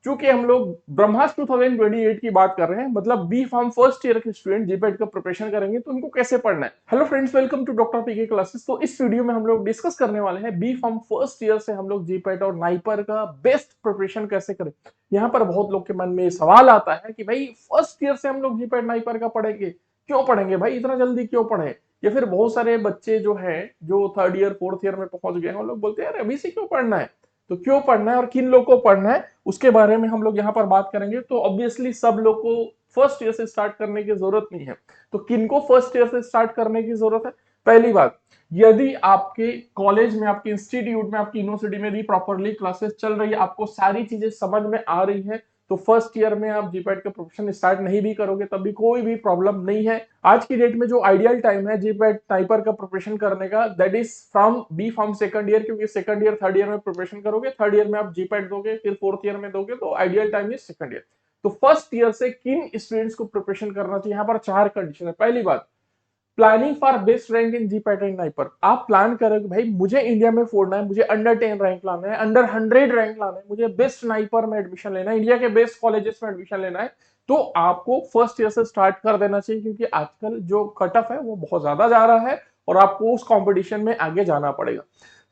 चूंकि हम लोग ब्रह्मास्त्र 2028 की बात कर रहे हैं, मतलब बी फार्म फर्स्ट ईयर के स्टूडेंट जीपैट का प्रिपरेशन करेंगे तो उनको कैसे पढ़ना है। Hello friends, welcome to doctor PK classes. तो इस वीडियो में हम लोग डिस्कस करने वाले हैं बी फार्म फर्स्ट ईयर से हम लोग जीपैट और नाइपर का बेस्ट प्रिपरेशन कैसे करें। यहाँ पर बहुत लोग के मन में सवाल आता है कि भाई फर्स्ट ईयर से हम लोग जीपैट नाइपर का पढ़ेंगे, क्यों पढ़ेंगे भाई, इतना जल्दी क्यों पढ़े। या फिर बहुत सारे बच्चे जो हैं जो थर्ड ईयर फोर्थ ईयर में पहुंच गए हैं, वो लोग बोलते हैं यार अभी से क्यों पढ़ना है। तो क्यों पढ़ना है और किन लोग को पढ़ना है उसके बारे में हम लोग यहाँ पर बात करेंगे। तो ऑब्वियसली सब लोग को फर्स्ट ईयर से स्टार्ट करने की जरूरत नहीं है। तो किनको फर्स्ट ईयर से स्टार्ट करने की जरूरत है। पहली बात, यदि आपके कॉलेज में, आपके इंस्टीट्यूट में, आपकी यूनिवर्सिटी में भी प्रॉपरली क्लासेस चल रही है, आपको सारी चीजें समझ में आ रही है, तो फर्स्ट ईयर में आप जीपैट का प्रोफेशन स्टार्ट नहीं भी करोगे तब भी कोई भी प्रॉब्लम नहीं है। आज की डेट में जो आइडियल टाइम है जीपैट टाइपर का प्रिपरेशन करने का, that is from B pharm second year, क्योंकि सेकंड ईयर थर्ड ईयर में प्रिपरेशन करोगे, थर्ड ईयर में आप जीपैट दोगे, फिर फोर्थ ईयर में दोगे, तो ideal time is second year. तो फर्स्ट ईयर से किन स्टूडेंट्स को प्रिपरेशन करना चाहिए, यहाँ पर चार कंडीशन है। पहली बात, planning for best rank in G pattern NIPER. आप प्लान करोगे भाई मुझे इंडिया में फोड़ना है, मुझे अंडर 10 रैंक लाना है, अंडर 100 रैंक लाना है, मुझे बेस्ट नाइपर में एडमिशन लेना है, इंडिया के बेस्ट कॉलेजेस में एडमिशन लेना है, तो आपको फर्स्ट ईयर से स्टार्ट कर देना चाहिए, क्योंकि आजकल जो कट ऑफ है वो बहुत ज्यादा जा रहा है और आपको उस कॉम्पिटिशन में आगे जाना पड़ेगा।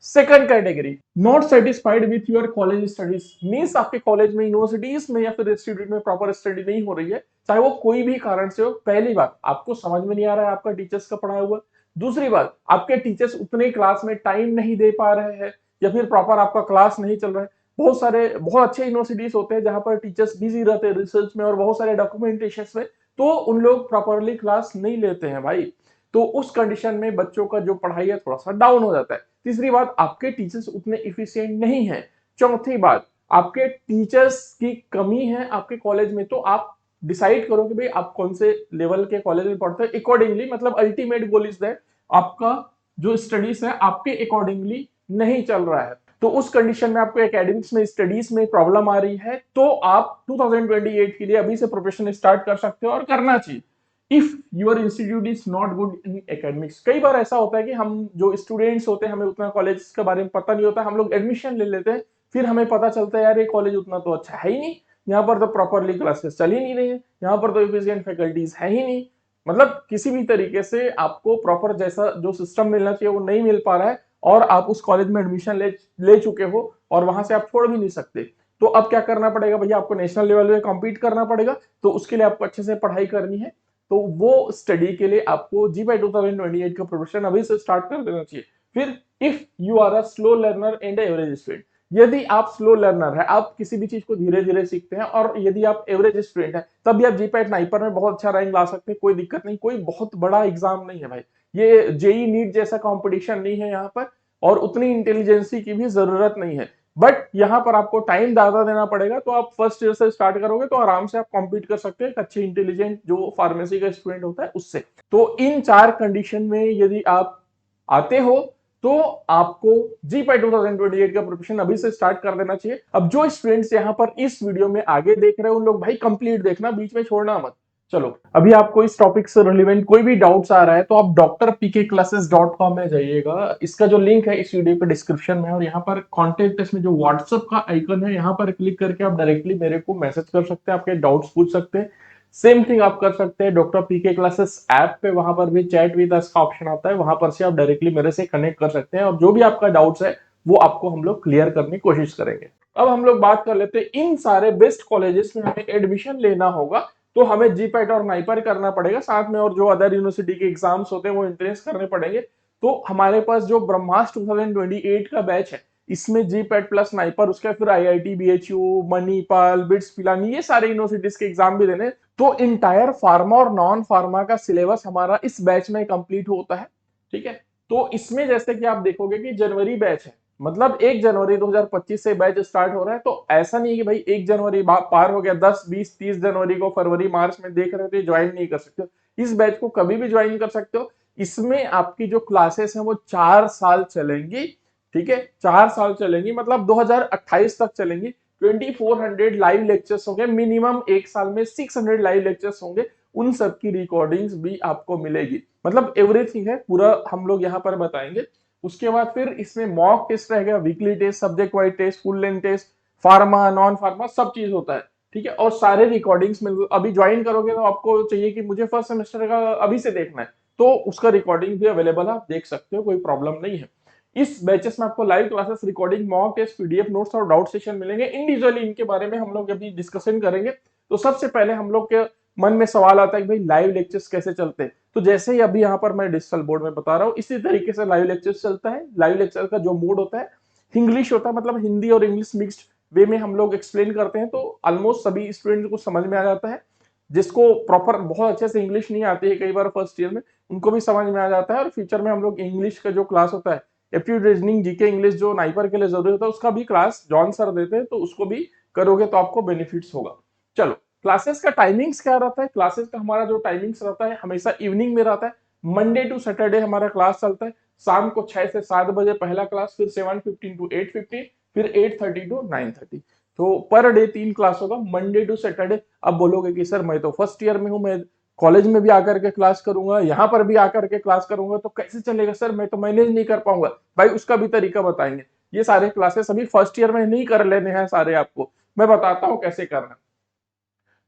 Second category, not satisfied with your college studies, means आपके कॉलेज में, यूनिवर्सिटीज में या फिर इंस्टीट्यूट में प्रॉपर स्टडी नहीं हो रही है, चाहे वो कोई भी कारण से हो। पहली बात, आपको समझ में नहीं आ रहा है आपका टीचर्स का पढ़ाया हुआ। दूसरी बात, आपके टीचर्स उतने क्लास में टाइम नहीं दे पा रहे हैं या फिर प्रॉपर आपका क्लास नहीं चल रहा है। बहुत अच्छे यूनिवर्सिटीज होते हैं जहां पर टीचर्स बिजी रहते हैं रिसर्च में और बहुत सारे डॉक्यूमेंटेशन में, तो उन लोग प्रॉपरली क्लास नहीं लेते हैं भाई। तो उस कंडीशन में बच्चों का जो पढ़ाई है थोड़ा सा डाउन हो जाता है। तीसरी बात, आपके टीचर्स उतने इफिशियंट नहीं है। चौथी बात, आपके टीचर्स की कमी है आपके कॉलेज में। तो आप डिसाइड करो कि भाई आप कौन से लेवल के कॉलेज में पढ़ते हैं, अकॉर्डिंगली, मतलब अल्टीमेट गोल इज दैट आपका जो स्टडीज है आपके अकॉर्डिंगली नहीं चल रहा है। तो उस कंडीशन में आपको एकेडमिक्स में, स्टडीज में प्रॉब्लम आ रही है, तो आप 2028 के लिए अभी से प्रिपरेशन स्टार्ट कर सकते हो और करना चाहिए। If your institute is not good in academics, कई बार ऐसा होता है कि हम जो स्टूडेंट्स होते हैं हमें उतना कॉलेज के बारे में पता नहीं होता, हम लोग एडमिशन ले लेते हैं, फिर हमें पता चलता है यार ये कॉलेज उतना तो अच्छा है ही नहीं, यहाँ पर तो प्रॉपरली क्लासेस चल ही नहीं रही है, यहाँ पर तो एफिशिएंट फैकल्टीज है ही नहीं। मतलब किसी भी तरीके से आपको प्रॉपर जैसा जो सिस्टम मिलना चाहिए वो नहीं मिल पा रहा है और आप उस कॉलेज में एडमिशन ले चुके हो और वहां से आप छोड़ भी नहीं सकते। तो अब क्या करना पड़ेगा भैया, आपको नेशनल लेवल पे कॉम्पीट करना पड़ेगा। तो उसके लिए आपको अच्छे से पढ़ाई करनी है। तो वो स्टडी के लिए आपको जीपैट 2028 का प्रिपरेशन अभी से स्टार्ट कर देना चाहिए। फिर if you are a slow learner and average student, यदि आप स्लो लर्नर है, आप किसी भी चीज को धीरे धीरे सीखते हैं और यदि आप एवरेज स्टूडेंट है, तब भी आप जीपैट नाइपर में बहुत अच्छा रैंक ला सकते हैं, कोई दिक्कत नहीं, कोई बहुत बड़ा एग्जाम नहीं है भाई। ये जेई नीट जैसा कंपटीशन नहीं है यहाँ पर और उतनी इंटेलिजेंसी की भी जरूरत नहीं है। बट यहाँ पर आपको टाइम ज्यादा देना पड़ेगा। तो आप फर्स्ट ईयर से स्टार्ट करोगे तो आराम से आप कॉम्पीट कर सकते हैं एक अच्छे इंटेलिजेंट जो फार्मेसी का स्टूडेंट होता है उससे। तो इन चार कंडीशन में यदि आप आते हो तो आपको जीपैट 2028 का प्रिपरेशन अभी से स्टार्ट कर देना चाहिए। अब जो स्टूडेंट्स यहाँ पर इस वीडियो में आगे देख रहे हैं उन लोग भाई कंप्लीट देखना, बीच में छोड़ना मत। चलो, अभी आपको इस टॉपिक से रिलेवेंट कोई भी डाउट्स आ रहा है तो आप drpkclasses.com में जाइएगा। इसका जो लिंक है इस वीडियो के डिस्क्रिप्शन में है और यहाँ पर कॉन्टेक्ट अस में जो व्हाट्सएप का आइकन है यहाँ पर क्लिक करके आप डायरेक्टली मेरे को मैसेज कर सकते हैं, आपके डाउट्स पूछ सकते हैं। सेम थिंग आप कर सकते हैं डॉक्टर पीके क्लासेस ऐप पे, वहां पर भी चैट विद अस का ऑप्शन आता है, वहां पर से आप डायरेक्टली मेरे से कनेक्ट कर सकते हैं और जो भी आपका डाउट्स है वो आपको हम लोग क्लियर करने की कोशिश करेंगे। अब हम लोग बात कर लेते हैं इन सारे बेस्ट कॉलेजेस में हमें एडमिशन लेना होगा तो हमें जीपैट और नाइपर करना पड़ेगा, साथ में और जो अदर यूनिवर्सिटी के एग्जाम्स होते हैं वो एंट्रेंस करने पड़ेंगे। तो हमारे पास जो ब्रह्मास्त्र 2028 का बैच है इसमें जीपैट प्लस नाइपर, उसके फिर IIT, BHU, Manipal, bits, Pilani, ये सारे यूनिवर्सिटीज के एग्जाम भी देने। तो इंटायर फार्मा और नॉन फार्मा का सिलेबस हमारा इस बैच में कंप्लीट होता है। ठीक है, तो इसमें जैसे कि आप देखोगे कि जनवरी बैच है, मतलब 1 जनवरी 2025 से बैच स्टार्ट हो रहा है। तो ऐसा नहीं है कि भाई 1 जनवरी पार हो गया, 10, 20, 30 जनवरी को, फरवरी, मार्च में देख रहे हो तो ज्वाइन नहीं कर सकते हो। इस बैच को कभी भी ज्वाइन कर सकते हो। इसमें आपकी जो क्लासेस हैं वो 4 साल चलेंगी। ठीक है, 4 साल चलेंगी, मतलब 2028 तक चलेंगी। 2400 लाइव लेक्चर्स होंगे, मिनिमम एक साल में 600 लाइव लेक्चर्स होंगे। उन सब की रिकॉर्डिंग्स भी आपको मिलेगी, मतलब एवरीथिंग है पूरा हम लोग यहाँ पर बताएंगे। उसके बाद फिर इसमें मॉक टेस्ट रहेगा, weekly test, subject wise test, full length test, pharma non pharma सब चीज होता है, ठीक है। और सारे रिकॉर्डिंग्स में अभी ज्वाइन करोगे तो आपको चाहिए कि मुझे फर्स्ट सेमेस्टर का अभी से देखना है, तो उसका रिकॉर्डिंग भी अवेलेबल है, आप देख सकते हो, कोई प्रॉब्लम नहीं है। इस बैचेस में आपको live classes, recording, mock test, PDF notes और डाउट सेशन मिलेंगे। इंडिविजुअली इनके बारे में हम लोग अभी डिस्कशन करेंगे। तो सबसे पहले हम लोग के मन में सवाल आता है कि भाई लाइव लेक्चर्स कैसे चलते हैं। तो जैसे ही अभी यहाँ पर मैं डिजिटल बोर्ड में बता रहा हूँ, इसी तरीके से लाइव लेक्चर्स चलता है। लाइव लेक्चर का जो मोड होता है इंग्लिश होता है, मतलब हिंदी और इंग्लिश मिक्स्ड वे में हम लोग एक्सप्लेन करते हैं, तो ऑलमोस्ट सभी स्टूडेंट्स को समझ में आ जाता है। जिसको प्रॉपर बहुत अच्छे से इंग्लिश नहीं आती है कई बार फर्स्ट ईयर में, उनको भी समझ में आ जाता है। और फ्यूचर में हम लोग इंग्लिश का जो क्लास होता है, एप्टीट्यूड रीजनिंग, जीके इंग्लिश, जो नाइपर के लिए जरूरी होता है, उसका भी क्लास जॉन सर देते हैं, तो उसको भी करोगे तो आपको बेनिफिट्स होगा। चलो, क्लासेस का टाइमिंग्स क्या रहता है? क्लासेस का हमारा जो टाइमिंग्स रहता है हमेशा इवनिंग में रहता है। मंडे टू सैटरडे हमारा क्लास चलता है शाम को 6 से 7 बजे पहला क्लास, फिर 7:15 टू 8:15, फिर 8:30 टू 9:30। तो पर डे 3 क्लास होगा मंडे टू सैटरडे। अब बोलोगे कि सर मैं तो फर्स्ट ईयर में हूं, मैं कॉलेज में भी आकर के क्लास करूंगा, यहाँ पर भी आकर के क्लास करूंगा, तो कैसे चलेगा सर, मैं तो मैनेज नहीं कर पाऊंगा। भाई उसका भी तरीका बताएंगे। ये सारे क्लासेस अभी फर्स्ट ईयर में नहीं कर लेने हैं सारे, आपको मैं बताता हूँ कैसे करना।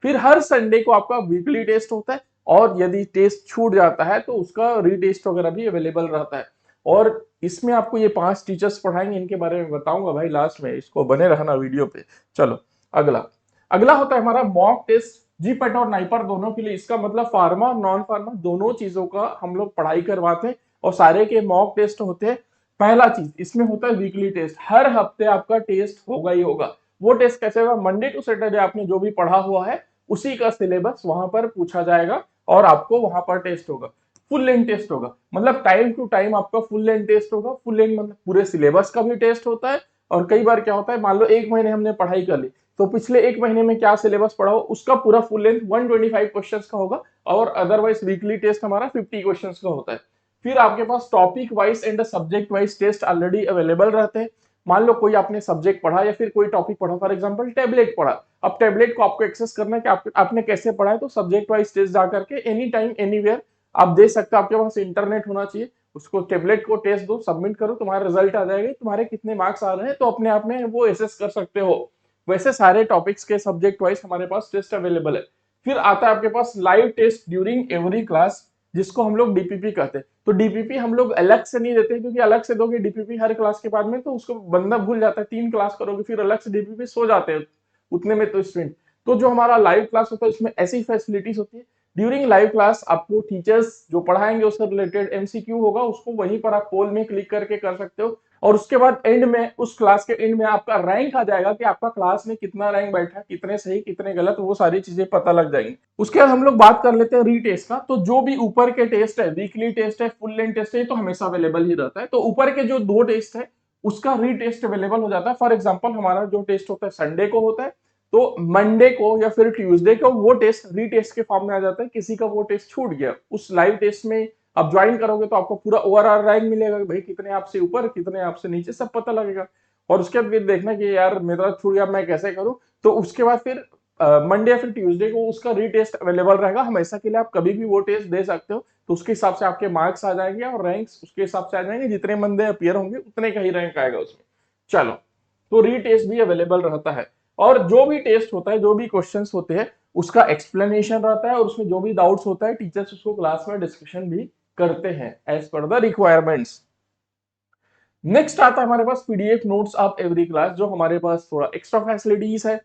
फिर हर संडे को आपका वीकली टेस्ट होता है, और यदि टेस्ट छूट जाता है तो उसका रीटेस्ट वगैरह भी अवेलेबल रहता है। और इसमें आपको ये 5 टीचर्स पढ़ाएंगे, इनके बारे में बताऊंगा भाई लास्ट में, इसको बने रहना वीडियो पे। चलो अगला अगला होता है हमारा मॉक टेस्ट, जीपेट और नाइपर दोनों के लिए। इसका मतलब फार्मा नॉन फार्मा दोनों चीजों का हम लोग पढ़ाई करवाते हैं, और सारे के मॉक टेस्ट होते हैं। पहला चीज इसमें होता है वीकली टेस्ट, हर हफ्ते आपका टेस्ट होगा ही होगा। वो टेस्ट कैसे होगा? मंडे टू सैटरडे आपने जो भी पढ़ा हुआ है उसी का सिलेबस वहां पर पूछा जाएगा, और आपको वहां पर टेस्ट होगा। फुल लेंथ टेस्ट होगा, मतलब टाइम टू टाइम आपका फुल लेंथ टेस्ट होगा। फुल लेंथ मतलब पूरे सिलेबस का भी टेस्ट होता है। और कई बार क्या होता है, मान लो 1 महीने हमने पढ़ाई कर ली, तो पिछले 1 महीने में क्या सिलेबस पढ़ा हो उसका पूरा फुल लेंथ 125 क्वेश्चन का होगा। और अदरवाइज वीकली टेस्ट हमारा 50 क्वेश्चन का होता है। फिर आपके पास topic wise and subject wise test already available रहते हैं। मान लो कोई आपने सब्जेक्ट पढ़ा या फिर कोई टॉपिक पढ़ा, फॉर एग्जांपल टेबलेट पढ़ा। अब टेबलेट को आपको एक्सेस करना है कि आपने कैसे पढ़ा है, तो सब्जेक्ट वाइज टेस्ट जा करके एनी टाइम एनीवेयर आप दे सकते हो। आपके पास इंटरनेट होना चाहिए, उसको टेबलेट को टेस्ट दो, सबमिट करो, तुम्हारा रिजल्ट आ जाएगा, तुम्हारे कितने मार्क्स आ रहे हैं तो अपने आप में वो एसेस कर सकते हो। वैसे सारे टॉपिक्स के सब्जेक्ट वाइज हमारे पास टेस्ट अवेलेबल है। फिर आता है आपके पास live test during every class, जिसको हम लोग डीपीपी कहते हैं। तो डीपीपी हम लोग अलग से नहीं देते, क्योंकि अलग से दोगे डीपीपी हर क्लास के बाद में तो उसको बंदा भूल जाता है। 3 क्लास करोगे फिर अलग से डीपीपी सो जाते हैं उतने में तो स्टूडेंट। तो जो हमारा लाइव क्लास होता है उसमें ऐसी फैसिलिटीज होती है। ड्यूरिंग लाइव क्लास आपको टीचर्स जो पढ़ाएंगे उससे रिलेटेड एमसीक्यू होगा, उसको वहीं पर आप पोल में क्लिक करके कर सकते हो। और उसके बाद एंड में, उस क्लास के एंड में आपका रैंक आ जाएगा कि आपका क्लास में कितना रैंक बैठा, कितने सही कितने गलत, वो सारी चीजें पता लग जाएंगी। उसके बाद हम लोग बात कर लेते हैं रीटेस्ट का। तो जो भी ऊपर के टेस्ट है, वीकली टेस्ट है, फुल लेंथ टेस्ट है, तो हमेशा अवेलेबल ही रहता है। तो ऊपर के जो 2 टेस्ट है उसका रीटेस्ट अवेलेबल हो जाता है। फॉर एग्जाम्पल हमारा जो टेस्ट होता है संडे को होता है, तो मंडे को या फिर ट्यूसडे को वो टेस्ट रीटेस्ट के फॉर्म में आ जाता है। किसी का वो टेस्ट छूट गया, उस लाइव टेस्ट में आप ज्वाइन करोगे तो आपको पूरा ओवरऑल रैंक मिलेगा, भाई कितने आपसे ऊपर कितने आपसे नीचे सब पता लगेगा। और उसके बाद फिर देखना कि यार मेरा छूट गया, मैं कैसे करूं। तो उसके बाद फिर मंडे या फिर ट्यूसडे को उसका रीटेस्ट अवेलेबल रहेगा हमेशा के लिए, आप कभी भी वो टेस्ट दे सकते हो। तो उसके हिसाब से आपके मार्क्स आ जाएंगे और रैंक्स उसके हिसाब से आ जाएंगे, जितने बंदे अपीयर होंगे उतने का ही रैंक आएगा उसमें। चलो, तो रीटेस्ट भी अवेलेबल रहता है। और जो भी टेस्ट होता है, जो भी क्वेश्चंस होते हैं, उसका एक्सप्लेनेशन रहता है, और उसमें जो भी डाउट्स होता है टीचर्स उसको क्लास में डिस्कशन भी करते हैं as per the requirements. Next आता है हमारे पास PDF notes of every class, जो हमारे पास थोड़ा एक्स्ट्रा फैसिलिटीज है।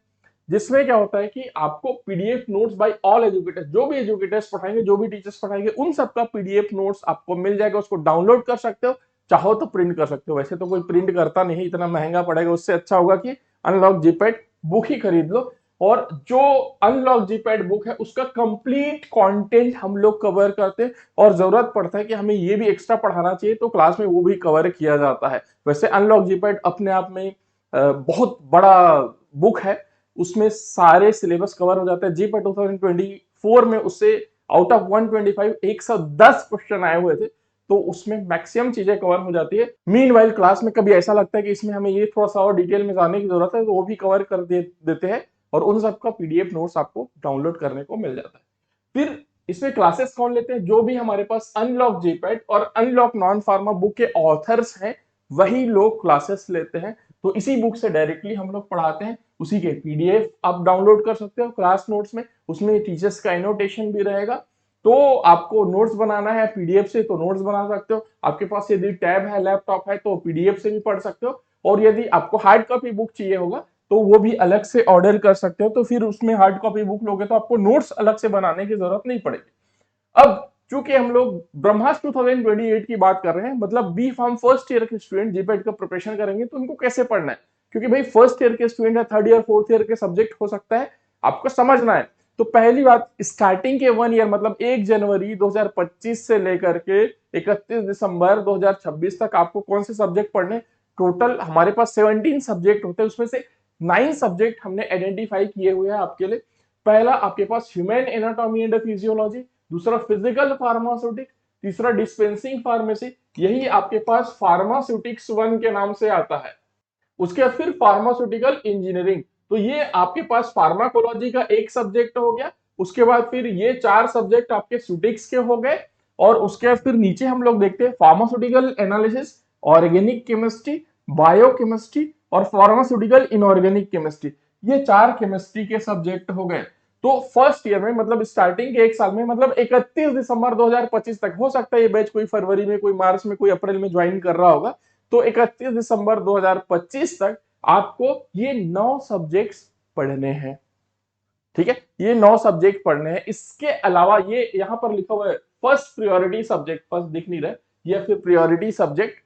जिसमें क्या होता है कि आपको PDF notes by all educators, जो भी एजुकेटर्स पढ़ाएंगे, जो भी टीचर्स पढ़ाएंगे, उन सबका पीडीएफ नोट्स आपको मिल जाएगा। उसको डाउनलोड कर सकते हो, चाहो तो प्रिंट कर सकते हो। वैसे तो कोई प्रिंट करता नहीं, इतना महंगा पड़ेगा, उससे अच्छा होगा कि अनलॉक जीपैड बुक ही खरीद लो। और जो अनलॉक जीपैड बुक है उसका कंप्लीट कंटेंट हम लोग कवर करते हैं, और जरूरत पड़ता है कि हमें ये भी एक्स्ट्रा पढ़ाना चाहिए तो क्लास में वो भी कवर किया जाता है। वैसे अनलॉक जीपैड अपने आप में बहुत बड़ा बुक है, उसमें सारे सिलेबस कवर हो जाता है। जीपैड 2024 में उससे आउट ऑफ 125 110 क्वेश्चन आए हुए थे, तो उसमें मैक्सिमम चीजें कवर हो जाती है। मीनवाइल क्लास में कभी ऐसा लगता है कि इसमें हमें ये थोड़ा सा और डिटेल में जानने की जरूरत है, तो वो भी कवर कर देते हैं, और उन सबका पीडीएफ नोट्स आपको डाउनलोड करने को मिल जाता है। फिर इसमें क्लासेस कौन लेते हैं? जो भी हमारे पास अनलॉक जीपैड और अनलॉक नॉन फार्मा बुक के ऑथर्स हैं, वही लोग क्लासेस लेते हैं। तो इसी बुक से डायरेक्टली हम लोग पढ़ाते हैं, उसी के पीडीएफ आप डाउनलोड कर सकते हो क्लास नोट्स में, उसमें टीचर्स का एनोटेशन भी रहेगा। तो आपको नोट्स बनाना है पीडीएफ से तो नोट्स बना सकते हो, आपके पास यदि टैब है लैपटॉप है तो पीडीएफ से भी पढ़ सकते हो, और यदि आपको हार्ड कॉपी बुक चाहिए होगा तो वो भी अलग से ऑर्डर कर सकते हो। तो फिर उसमें हार्ड कॉपी बुक लोगे तो आपको नोट्स अलग से बनाने की जरूरत नहीं पड़ेगी। अब चूंकि हम लोग ब्रह्मास्त्र 2028 की बात कर रहे हैं, मतलब बी फार्म फर्स्ट ईयर के स्टूडेंट जीपैट का प्रिपरेशन करेंगे तो उनको कैसे पढ़ना है, क्योंकि भाई फर्स्ट ईयर के स्टूडेंट है, थर्ड ईयर फोर्थ ईयर के सब्जेक्ट हो सकता है, आपको समझना है। तो पहली बात, स्टार्टिंग के 1 ईयर मतलब 1 जनवरी 2025 से लेकर के 31 दिसंबर 2026 तक आपको कौन से सब्जेक्ट पढ़ने, टोटल हमारे पास 17 सब्जेक्ट होते हैं, उसमें से 9 सब्जेक्ट हमने आइडेंटिफाई किए हुए हैं आपके लिए। पहला आपके पास ह्यूमन एनाटॉमी एंड फिजियोलॉजी, दूसरा फिजिकल फार्मास्यूटिक्स, तीसरा डिस्पेंसिंग फार्मेसी, यही आपके पास फार्मास्यूटिक्स 1 के नाम से आता है। उसके बाद फिर फार्मास्यूटिकल इंजीनियरिंग, तो ये आपके पास फार्माकोलॉजी का एक सब्जेक्ट हो गया। उसके बाद फिर ये 4 सब्जेक्ट आपके सूटिक्स के हो गए, और उसके बाद फिर नीचे हम लोग देखते हैं pharmaceutical analysis, organic chemistry, biochemistry और फार्मास्यूटिकल इनऑर्गेनिक केमिस्ट्री, ये 4 केमिस्ट्री के सब्जेक्ट हो गए। तो फर्स्ट ईयर में मतलब स्टार्टिंग के एक साल में, मतलब 31 दिसंबर 2025 तक, हो सकता है ये बैच कोई फरवरी में, कोई मार्च में, कोई अप्रैल में ज्वाइन कर रहा होगा, तो 31 दिसंबर 2025 तक आपको ये 9 सब्जेक्ट्स पढ़ने हैं। ठीक है, ये 9 सब्जेक्ट पढ़ने हैं। इसके अलावा ये यहां पर लिखा हुआ है फर्स्ट प्रियोरिटी सब्जेक्ट, फर्स्ट दिख नहीं रहा है, ये फिर प्रियोरिटी सब्जेक्ट।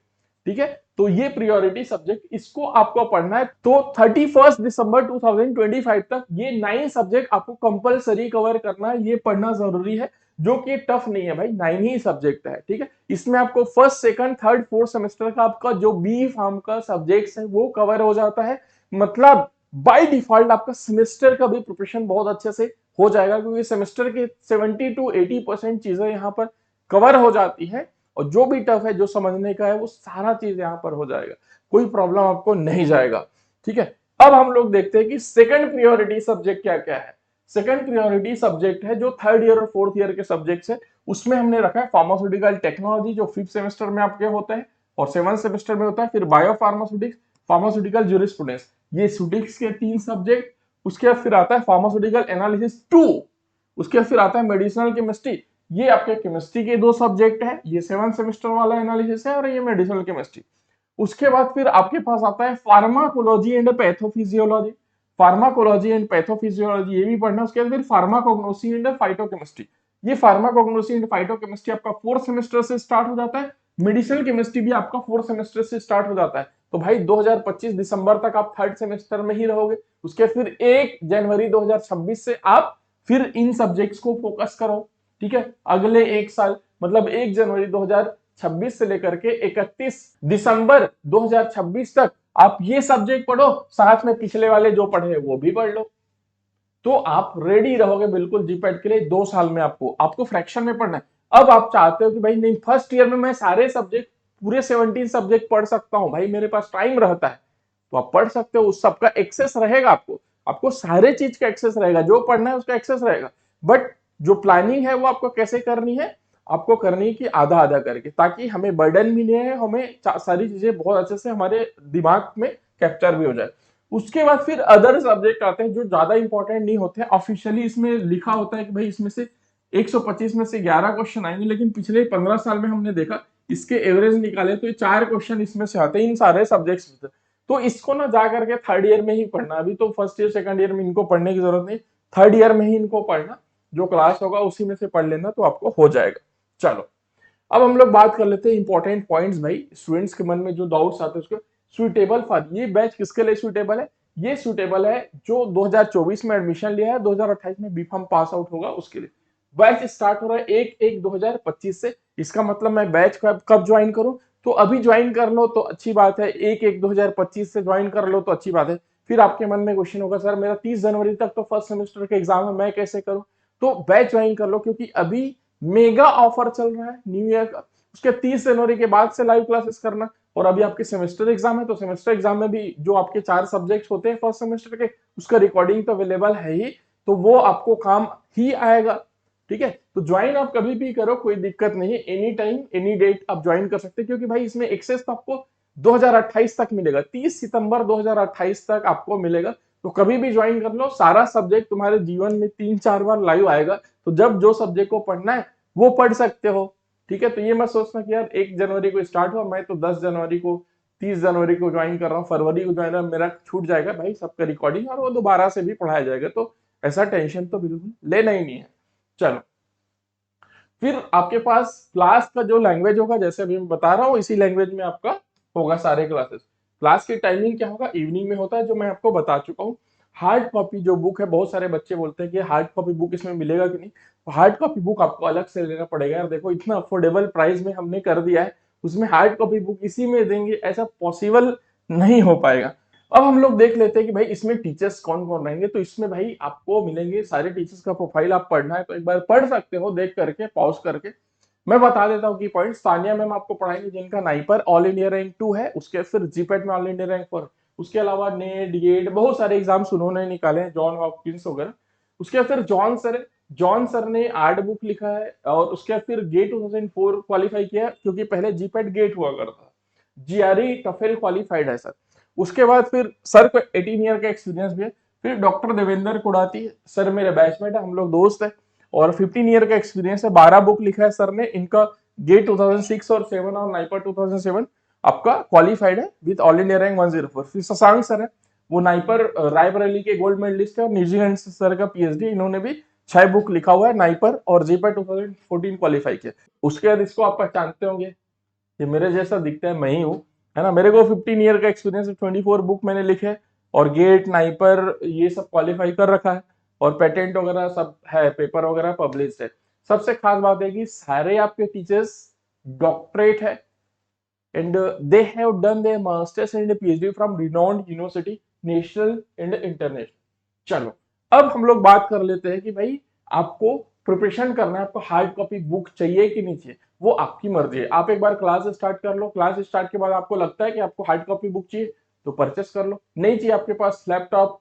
ठीक है, तो ये प्रियोरिटी सब्जेक्ट इसको आपको पढ़ना है। तो 31 दिसंबर 2025 तक ये 9 सब्जेक्ट आपको कंपलसरी कवर करना है, ये पढ़ना जरूरी है, जो कि टफ नहीं है भाई, 9 ही सब्जेक्ट है। ठीक है, इसमें आपको first second third fourth semester का आपका जो बी फार्म का सब्जेक्ट्स है वो कवर हो जाता है। मतलब बाय डिफॉल्ट आपका सेमेस्टर का भी प्रिपरेशन बहुत अच्छे से हो जाएगा, क्योंकि सेमेस्टर के 70 to 80% चीजें यहाँ पर कवर हो जाती है, और जो भी टफ है, जो समझने का है, वो सारा चीज यहाँ पर हो जाएगा, कोई प्रॉब्लम आपको नहीं जाएगा। ठीक है, अब हम लोग देखते हैं कि सेकंड प्रियोरिटी सब्जेक्ट क्या क्या है। सेकंड प्रियोरिटी सब्जेक्ट है जो थर्ड ईयर और फोर्थ ईयर के सब्जेक्ट्स है, उसमें हमने रखा है फार्मास्यूटिकल टेक्नोलॉजी, जो 5th सेमेस्टर में आपके होते हैं और 7th सेमेस्टर में होता है, फिर बायो फार्मास्यूटिक्स, फार्मास्यूटिकल ज्यूरिस्प्रूडेंस, ये सूटिक्स के 3 सब्जेक्ट। उसके बाद फिर आता है फार्मास्यूटिकल एनालिसिस 2, उसके बाद फिर आता है मेडिसिनल केमिस्ट्री, ये आपके केमिस्ट्री के 2 सब्जेक्ट है, ये 7th सेमेस्टर वाला एनालिसिस है और ये मेडिसिनल केमिस्ट्री। उसके बाद फिर आपके पास आता है pharmacology and pathophysiology, pharmacology and pathophysiology ये भी पढ़ना है। उसके बाद फिर फार्माकोग्नोसी एंड फाइटोकेमिस्ट्री, ये फार्माकोग्नोसी एंड फाइटोकेमिस्ट्री आपका 4th सेमेस्टर से स्टार्ट हो जाता है। मेडिसिनल केमिस्ट्री भी आपका 4th सेमेस्टर से स्टार्ट हो जाता है। तो भाई 2025 दिसंबर तक आप थर्ड सेमेस्टर में ही रहोगे। उसके फिर 1 जनवरी 2026 से आप फिर इन सब्जेक्ट्स को फोकस करो। ठीक है, अगले एक साल मतलब 1 जनवरी 2026 से लेकर के 31 दिसंबर 2026 तक आप ये सब्जेक्ट पढ़ो, साथ में पिछले वाले जो पढ़े वो भी पढ़ लो, तो आप रेडी रहोगे बिल्कुल जीपैट के लिए। 2 साल में आपको आपको फ्रैक्शन में पढ़ना है। अब आप चाहते हो कि भाई नहीं, फर्स्ट ईयर में मैं सारे सब्जेक्ट पूरे 17 सब्जेक्ट पढ़ सकता हूं, भाई मेरे पास टाइम रहता है, तो आप पढ़ सकते हो, उस सबका एक्सेस रहेगा आपको, आपको सारे चीज का एक्सेस रहेगा, जो पढ़ना है उसका एक्सेस रहेगा। बट जो प्लानिंग है वो आपको कैसे करनी है, आपको करनी है कि आधा आधा करके, ताकि हमें बर्डन भी नहीं है, हमें सारी चीजें बहुत अच्छे से हमारे दिमाग में कैप्चर भी हो जाए। उसके बाद फिर अदर सब्जेक्ट आते हैं जो ज्यादा इंपॉर्टेंट नहीं होते। ऑफिशियली इसमें लिखा होता है कि भाई इसमें से 125 में से 11 क्वेश्चन आएंगे, लेकिन पिछले 15 साल में हमने देखा इसके एवरेज निकाले तो ये 4 क्वेश्चन इसमें से आते हैं इन सारे सब्जेक्ट्स में। तो इसको ना जा करके थर्ड ईयर में ही पढ़ना, अभी तो फर्स्ट ईयर सेकंड ईयर में इनको पढ़ने की जरूरत नहीं, थर्ड ईयर में ही इनको पढ़ना, जो क्लास होगा उसी में से पढ़ लेना तो आपको हो जाएगा। चलो, अब हम लोग बात कर लेते हैं इंपॉर्टेंट पॉइंट्स, भाई स्टूडेंट्स के मन में जो डाउट्स आते हैं उसको। सुइटेबल फॉर, ये बैच किसके लिए सुइटेबल है, ये सुइटेबल है जो 2024 में एडमिशन लिया है, 2028 में बीफार्म पास आउट होगा उसके लिए। बैच स्टार्ट हो रहा है 1/1/2025 से। इसका मतलब मैं बैच कब ज्वाइन करूं, तो अभी ज्वाइन कर लो तो अच्छी बात है, 1/1/2025 से ज्वाइन कर लो तो अच्छी बात है। फिर आपके मन में क्वेश्चन होगा सर मेरा 30 जनवरी तक तो फर्स्ट सेमेस्टर के एग्जाम है, मैं कैसे करूं, तो बैच ज्वाइन कर लो, क्योंकि अभी मेगा ऑफर चल रहा है न्यू ईयर का। उसके 30 जनवरी के बाद से लाइव क्लासेस करना, और अभी आपके सेमेस्टर एग्जाम है, तो सेमेस्टर एग्जाम में भी जो आपके 4 सब्जेक्ट्स होते हैं फर्स्ट सेमेस्टर के, उसका रिकॉर्डिंग तो अवेलेबल है ही, तो वो आपको काम ही आएगा। ठीक है, तो ज्वाइन आप कभी भी करो, कोई दिक्कत नहीं है, एनी टाइम एनी डेट आप ज्वाइन कर सकते हैं, क्योंकि भाई इसमें एक्सेस तो आपको 2028 तक मिलेगा, 30 सितंबर 2028 तक आपको मिलेगा। तो कभी भी ज्वाइन कर लो, सारा सब्जेक्ट तुम्हारे जीवन में 3-4 बार लाइव आएगा, तो जब जो सब्जेक्ट को पढ़ना है वो पढ़ सकते हो। ठीक है, तो ये मत सोचना कि यार 1 जनवरी को स्टार्ट हुआ, मैं तो 10 जनवरी को 30 जनवरी को ज्वाइन कर रहा हूँ, फरवरी को ज्वाइन मेरा छूट जाएगा। भाई सबका रिकॉर्डिंग और वो दोबारा से भी पढ़ाया जाएगा, तो ऐसा टेंशन तो बिल्कुल लेना ही नहीं है। चलो, फिर आपके पास क्लास का जो लैंग्वेज होगा, जैसे अभी मैं बता रहा हूँ इसी लैंग्वेज में आपका होगा सारे क्लासेस। क्लास की टाइमिंग क्या होगा, इवनिंग में होता है, जो मैं आपको बता चुका हूँ। हार्ड कॉपी जो बुक है, बहुत सारे बच्चे बोलते हैं कि हार्ड कॉपी बुक इसमें मिलेगा कि नहीं, तो हार्ड कॉपी बुक आपको अलग से लेना पड़ेगा। यार देखो, इतना अफोर्डेबल प्राइस में हमने कर दिया है, उसमें हार्ड कॉपी बुक इसी में देंगे, ऐसा पॉसिबल नहीं हो पाएगा। अब हम लोग देख लेते हैं कि भाई इसमें टीचर्स कौन कौन रहेंगे। तो इसमें भाई आपको मिलेंगे सारे टीचर्स का प्रोफाइल, आप पढ़ना है तो एक बार पढ़ सकते हो देख करके, पॉज करके। मैं बता देता हूँ की पॉइंट। सानिया मैम आपको पढ़ाएंगे, जिनका नाइपर ऑल इंडिया रैंक 2 है, उसके फिर जीपेट में ऑल इंडिया रैंक 4। उसके अलावा नेट गेट बहुत सारे एग्जाम्स उन्होंने निकाले हैं, जॉन हॉपकिंस वगैरह। उसके फिर जॉन सर है, जॉन सर ने आर्ट बुक लिखा है, और उसके फिर गेट 2004 क्वालिफाई किया, क्योंकि पहले जीपेट गेट हुआ करता, जीआरई टफेल क्वालिफाइड है सर। उसके बाद फिर सर को 18 ईयर का एक्सपीरियंस भी है। फिर डॉक्टर देवेंद्र कुड़ाती सर मेरे बैचमेट है, हम लोग दोस्त है, और 15 ईयर का एक्सपीरियंस है, 12 बुक लिखा है सर ने। इनका गेट 2006 और 7 और नाइपर 2007 आपका क्वालिफाइड है विद ऑल इंडिया रैंक 104। फिर शशांक सर है, वो नाइपर रायबरेली के गोल्ड मेडलिस्ट है, और न्यूजीलैंड सर का पीएचडी, इन्होंने भी 6 बुक लिखा हुआ है, नाइपर और जीपेट 2014 क्वालिफाई किया। उसके बाद इसको आप पहचानते होंगे, ये मेरे जैसा दिखता है, मैं ही हूँ, है ना। मेरे को 15 ईयर का एक्सपीरियंस है, 24 बुक मैंने लिखे, और गेट नाइपर ये सब क्वालिफाई कर रखा है, और पेटेंट वगैरह सब है, पेपर वगैरह पब्लिश है। सबसे खास बात है कि सारे आपके टीचर्स डॉक्टरेट है, and they have done there masters and PhD from renowned university, national and international. चलो, अब हम लोग बात कर लेते हैं कि भाई आपको प्रिपरेशन करना है, आपको हार्ड कॉपी बुक चाहिए कि नहीं चाहिए, वो आपकी मर्जी है। आप एक बार क्लास स्टार्ट कर लो, क्लास स्टार्ट के बाद आपको लगता है कि आपको हार्ड कॉपी बुक चाहिए तो परचेस कर लो, नहीं चाहिए आपके पास लैपटॉप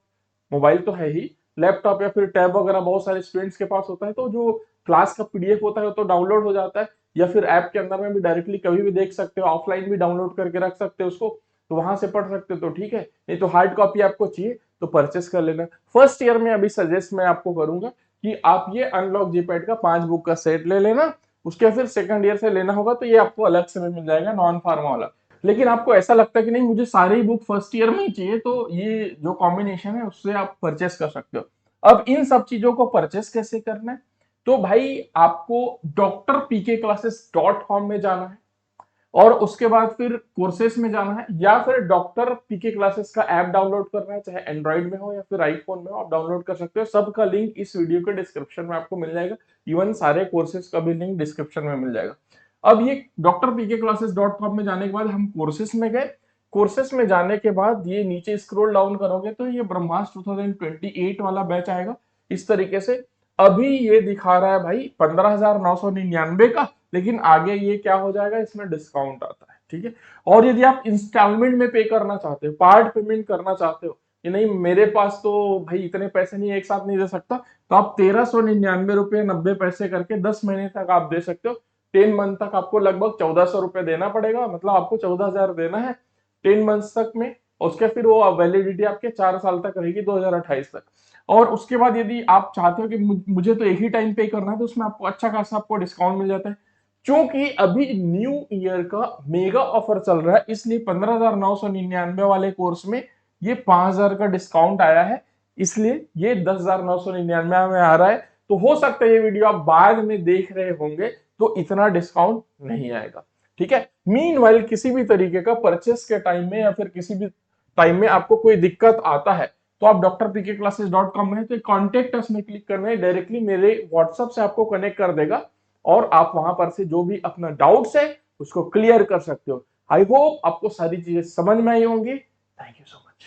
मोबाइल तो है ही, लैपटॉप या फिर टैब वगैरह बहुत सारे स्टूडेंट्स के पास होता है, तो जो क्लास का पीडीएफ होता है वो तो डाउनलोड हो जाता है, या फिर ऐप के अंदर में भी डायरेक्टली कभी भी देख सकते हो, ऑफलाइन भी डाउनलोड करके रख सकते हो उसको, तो वहां से पढ़ सकते हो, तो ठीक है। नहीं तो हार्ड कॉपी आपको चाहिए तो परचेस कर लेना। फर्स्ट ईयर में अभी सजेस्ट मैं आपको करूंगा कि आप ये अनलॉक जीपैड का 5 बुक का सेट ले लेना। उसके फिर सेकंड ईयर से लेना होगा तो ये आपको अलग से मिल जाएगा, नॉन फार्मा वाला। लेकिन आपको ऐसा लगता है कि नहीं मुझे सारे ही बुक फर्स्ट ईयर में ही चाहिए, तो ये जो कॉम्बिनेशन है उससे आप परचेस कर सकते हो। अब इन सब चीजों को परचेस कैसे करना है, तो भाई आपको drpkclasses.com में जाना है, और उसके बाद फिर कोर्सेस में जाना है, या फिर डॉक्टर पीके क्लासेस का ऐप डाउनलोड करना है, चाहे एंड्रॉइड में हो या फिर आईफोन में हो, आप डाउनलोड कर सकते हो। सबका लिंक इस वीडियो के डिस्क्रिप्शन में आपको मिल जाएगा, इवन सारे कोर्सेज का भी लिंक डिस्क्रिप्शन में मिल जाएगा। अब ये drpkclasses.com में जाने के बाद हम कोर्सेस में गए, कोर्सेस में जाने के बाद ये नीचे स्क्रॉल डाउन करोगे तो ये ब्रह्मास्त्र 2028 वाला बैच आएगा इस तरीके से। अभी ये दिखा रहा है भाई 15,999 का, लेकिन आगे ये क्या हो जाएगा, इसमें डिस्काउंट आता है, ठीक है। और यदि आप इंस्टॉलमेंट में पे करना चाहते हो, पार्ट पेमेंट करना चाहते हो कि नहीं मेरे पास तो भाई इतने पैसे नहीं, एक साथ नहीं दे सकता, तो आप 1399 रुपये 90 पैसे करके 10 महीने तक आप दे सकते हो। 10 मंथ तक आपको लगभग 1400 रुपये देना पड़ेगा, मतलब आपको 14,000 देना है 10 मंथ तक में। उसके फिर वो वैलिडिटी आपके 4 साल तक रहेगी, 2028 तक। और उसके बाद यदि आप चाहते हो कि मुझे तो एक ही टाइम पे करना है, तो उसमें आपको अच्छा खासा आपको डिस्काउंट मिल जाता है। क्योंकि अभी न्यू ईयर का मेगा ऑफर चल रहा है, इसलिए 15,999 वाले कोर्स में ये 5,000 का डिस्काउंट आया है, इसलिए ये 10,999 में आ रहा है। तो हो सकता है ये वीडियो आप बाद में देख रहे होंगे तो इतना डिस्काउंट नहीं आएगा, ठीक है। मीनवाइल किसी भी तरीके का परचेस के टाइम में या फिर किसी भी टाइम में आपको कोई दिक्कत आता है, तो आप drpkclasses.com में है तो कॉन्टेक्ट अस में क्लिक करना है, डायरेक्टली मेरे व्हाट्सएप से आपको कनेक्ट कर देगा, और आप वहां पर से जो भी अपना डाउट्स है उसको क्लियर कर सकते हो। आई होप आपको सारी चीजें समझ में आई होंगी। Thank you so much.